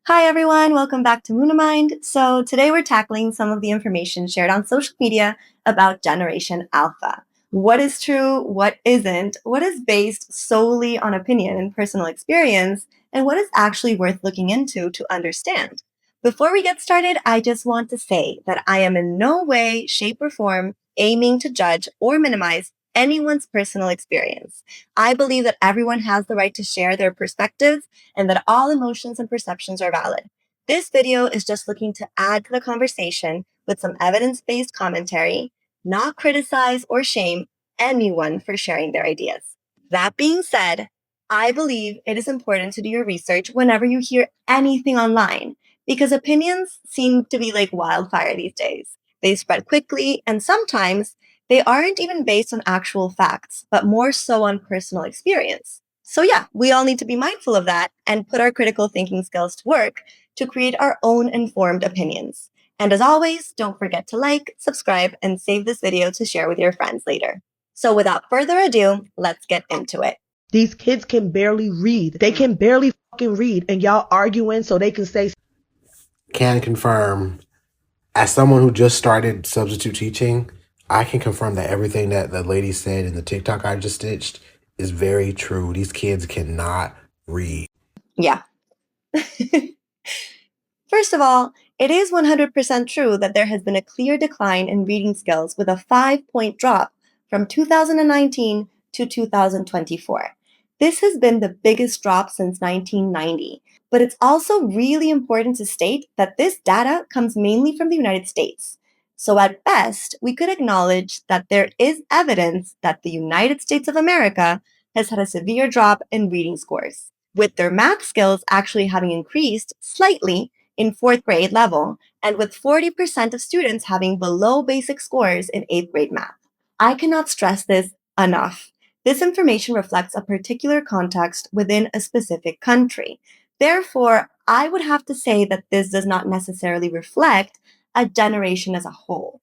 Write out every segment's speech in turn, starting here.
Hi everyone, welcome back to Munamind. So today we're tackling some of the information shared on social media about Generation Alpha. What is true, what isn't, what is based solely on opinion and personal experience, and what is actually worth looking into to understand. Before we get started, I just want to say that I am in no way, shape, or form aiming to judge or minimize anyone's personal experience. I believe that everyone has the right to share their perspectives and that all emotions and perceptions are valid. This video is just looking to add to the conversation with some evidence-based commentary, not criticize or shame anyone for sharing their ideas. That being said, I believe it is important to do your research whenever you hear anything online, because opinions seem to be like wildfire these days. They spread quickly, and sometimes they aren't even based on actual facts, but more so on personal experience. So yeah, we all need to be mindful of that and put our critical thinking skills to work to create our own informed opinions. And as always, don't forget to like, subscribe, and save this video to share with your friends later. So without further ado, let's get into it. These kids can barely read. They can barely fucking read, and y'all arguing so they can say. Can confirm, as someone who just started substitute teaching, I can confirm that everything that the lady said in the TikTok I just stitched is very true. These kids cannot read. Yeah. First of all, it is 100% true that there has been a clear decline in reading skills with a 5-point drop from 2019 to 2024. This has been the biggest drop since 1990, but it's also really important to state that this data comes mainly from the United States. So at best, we could acknowledge that there is evidence that the United States of America has had a severe drop in reading scores, with their math skills actually having increased slightly in 4th grade level, and with 40% of students having below basic scores in 8th grade math. I cannot stress this enough. This information reflects a particular context within a specific country. Therefore, I would have to say that this does not necessarily reflect a generation as a whole.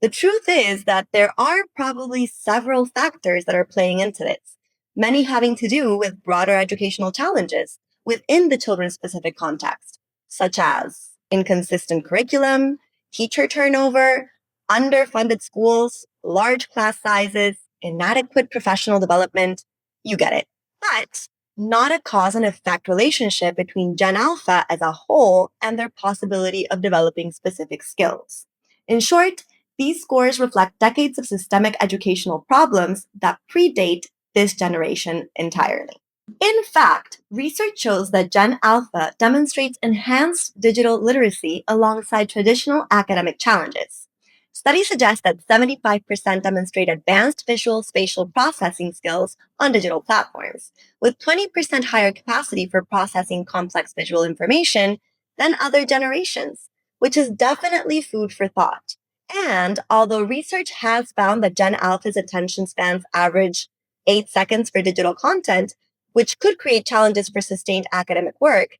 The truth is that there are probably several factors that are playing into this, many having to do with broader educational challenges within the children's specific context, such as inconsistent curriculum, teacher turnover, underfunded schools, large class sizes, inadequate professional development. You get it. But not a cause and effect relationship between Gen Alpha as a whole and their possibility of developing specific skills. In short, these scores reflect decades of systemic educational problems that predate this generation entirely. In fact, research shows that Gen Alpha demonstrates enhanced digital literacy alongside traditional academic challenges. Studies suggest that 75% demonstrate advanced visual spatial processing skills on digital platforms, with 20% higher capacity for processing complex visual information than other generations, which is definitely food for thought. And although research has found that Gen Alpha's attention spans average 8 seconds for digital content, which could create challenges for sustained academic work,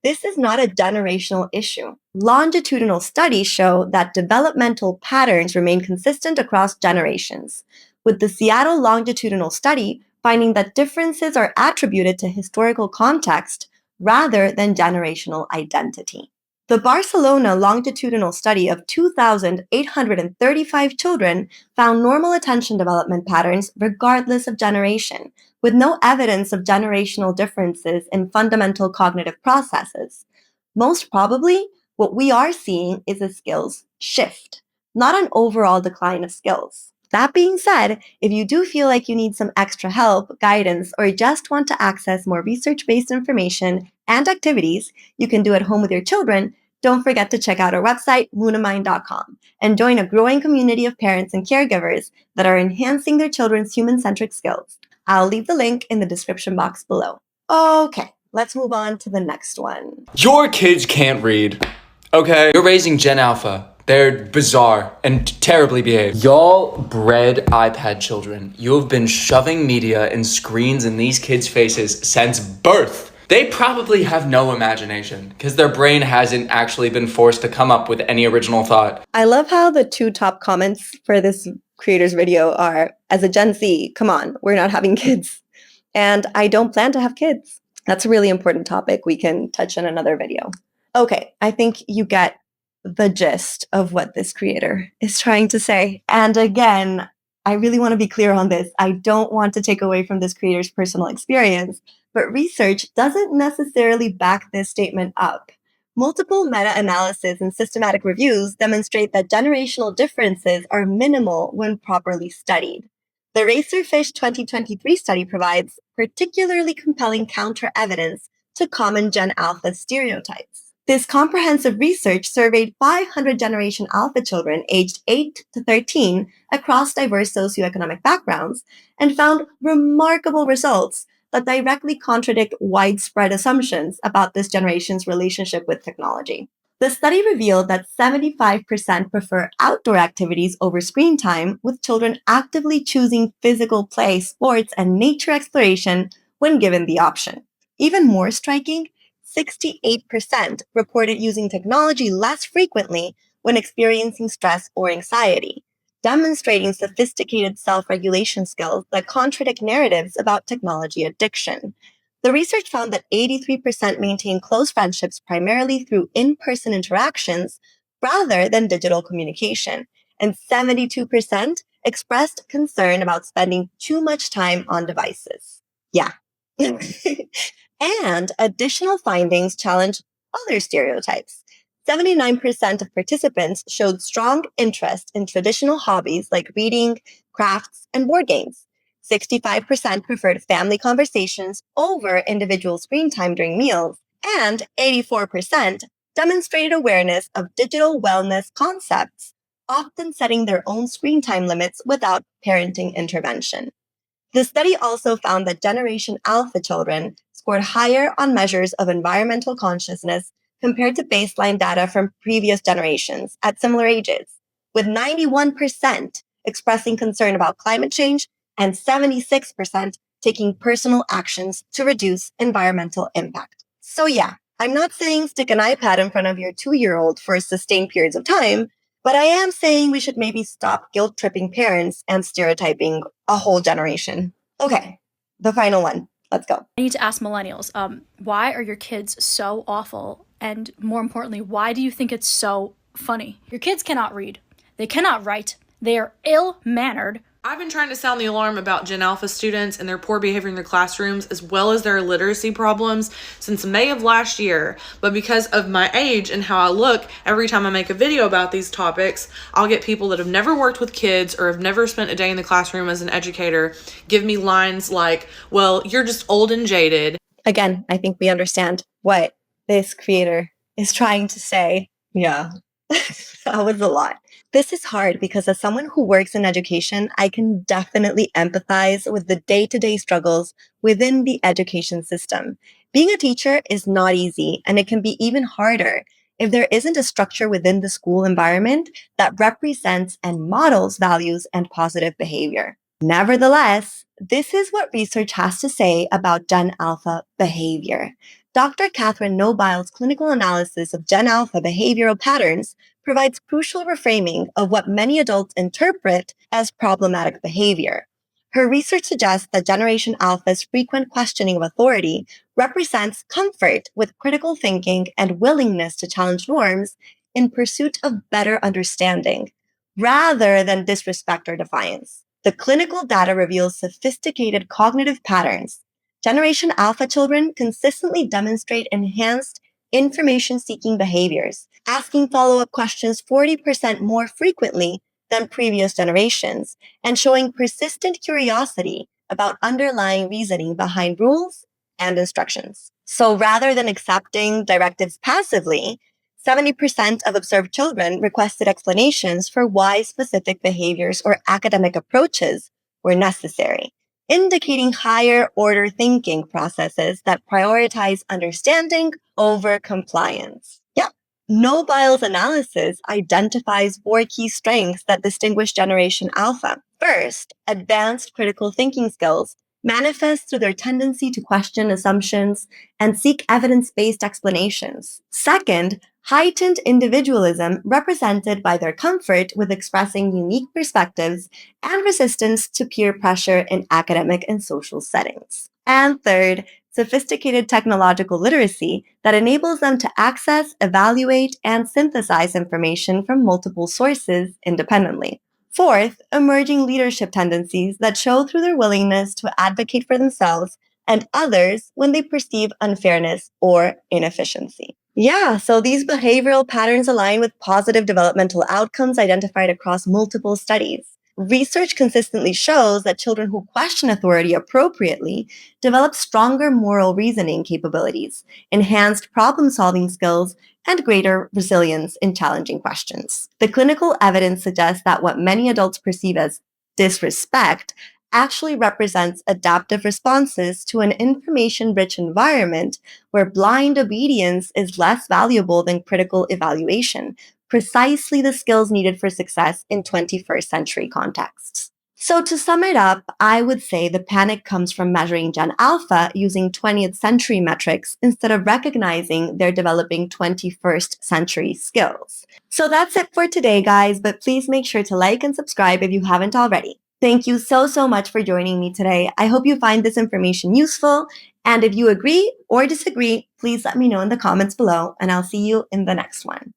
this is not a generational issue. Longitudinal studies show that developmental patterns remain consistent across generations, with the Seattle Longitudinal study finding that differences are attributed to historical context rather than generational identity. The Barcelona longitudinal study of 2,835 children found normal attention development patterns regardless of generation, with no evidence of generational differences in fundamental cognitive processes. Most probably, what we are seeing is a skills shift, not an overall decline of skills. That being said, if you do feel like you need some extra help, guidance, or just want to access more research-based information and activities you can do at home with your children, don't forget to check out our website, munamind.com, and join a growing community of parents and caregivers that are enhancing their children's human-centric skills. I'll leave the link in the description box below. Okay, let's move on to the next one. Your kids can't read, okay? You're raising Gen Alpha. They're bizarre and terribly behaved. Y'all bred iPad children. You have been shoving media and screens in these kids' faces since birth. They probably have no imagination because their brain hasn't actually been forced to come up with any original thought. I love how the 2 top comments for this creator's video are, as a Gen Z, come on, we're not having kids. And I don't plan to have kids. That's a really important topic we can touch in another video. Okay, I think you get the gist of what this creator is trying to say. And again, I really want to be clear on this. I don't want to take away from this creator's personal experience, but research doesn't necessarily back this statement up. Multiple meta-analysis and systematic reviews demonstrate that generational differences are minimal when properly studied. The Razorfish 2023 study provides particularly compelling counter-evidence to common Gen Alpha stereotypes. This comprehensive research surveyed 500 Generation Alpha children aged 8 to 13 across diverse socioeconomic backgrounds and found remarkable results that directly contradict widespread assumptions about this generation's relationship with technology. The study revealed that 75% prefer outdoor activities over screen time, with children actively choosing physical play, sports, and nature exploration when given the option. Even more striking, 68% reported using technology less frequently when experiencing stress or anxiety, demonstrating sophisticated self-regulation skills that contradict narratives about technology addiction. The research found that 83% maintain close friendships primarily through in-person interactions rather than digital communication, and 72% expressed concern about spending too much time on devices. Yeah. And additional findings challenge other stereotypes. 79% of participants showed strong interest in traditional hobbies like reading, crafts, and board games. 65% preferred family conversations over individual screen time during meals, and 84% demonstrated awareness of digital wellness concepts, often setting their own screen time limits without parenting intervention. The study also found that Generation Alpha children scored higher on measures of environmental consciousness compared to baseline data from previous generations at similar ages, with 91% expressing concern about climate change and 76% taking personal actions to reduce environmental impact. So yeah, I'm not saying stick an iPad in front of your 2-year-old for sustained periods of time, but I am saying we should maybe stop guilt-tripping parents and stereotyping a whole generation. Okay, the final one. Let's go. I need to ask millennials, why are your kids so awful? And more importantly, why do you think it's so funny? Your kids cannot read. They cannot write. They are ill-mannered. I've been trying to sound the alarm about Gen Alpha students and their poor behavior in their classrooms, as well as their literacy problems, since May of last year. But because of my age and how I look, every time I make a video about these topics, I'll get people that have never worked with kids or have never spent a day in the classroom as an educator give me lines like, well, you're just old and jaded. Again, I think we understand what this creator is trying to say. Yeah, that was a lot. This is hard because as someone who works in education, I can definitely empathize with the day-to-day struggles within the education system. Being a teacher is not easy, and it can be even harder if there isn't a structure within the school environment that represents and models values and positive behavior. Nevertheless, this is what research has to say about Gen Alpha behavior. Dr. Catherine Nobile's clinical analysis of Gen Alpha behavioral patterns provides crucial reframing of what many adults interpret as problematic behavior. Her research suggests that Generation Alpha's frequent questioning of authority represents comfort with critical thinking and willingness to challenge norms in pursuit of better understanding, rather than disrespect or defiance. The clinical data reveals sophisticated cognitive patterns. Generation Alpha children consistently demonstrate enhanced information-seeking behaviors, asking follow-up questions 40% more frequently than previous generations, and showing persistent curiosity about underlying reasoning behind rules and instructions. So rather than accepting directives passively, 70% of observed children requested explanations for why specific behaviors or academic approaches were necessary, indicating higher order thinking processes that prioritize understanding over compliance. Yeah. Nobile's analysis identifies 4 key strengths that distinguish Generation Alpha. First, advanced critical thinking skills manifest through their tendency to question assumptions and seek evidence-based explanations. Second, heightened individualism represented by their comfort with expressing unique perspectives and resistance to peer pressure in academic and social settings. And third, sophisticated technological literacy that enables them to access, evaluate, and synthesize information from multiple sources independently. Fourth, emerging leadership tendencies that show through their willingness to advocate for themselves and others when they perceive unfairness or inefficiency. Yeah, so these behavioral patterns align with positive developmental outcomes identified across multiple studies. Research consistently shows that children who question authority appropriately develop stronger moral reasoning capabilities, enhanced problem-solving skills, and greater resilience in challenging questions. The clinical evidence suggests that what many adults perceive as disrespect actually represents adaptive responses to an information-rich environment where blind obedience is less valuable than critical evaluation, precisely the skills needed for success in 21st century contexts. So to sum it up, I would say the panic comes from measuring Gen Alpha using 20th century metrics instead of recognizing they're developing 21st century skills. So that's it for today, guys, but please make sure to like and subscribe if you haven't already. Thank you so much for joining me today. I hope you find this information useful. And if you agree or disagree, please let me know in the comments below, and I'll see you in the next one.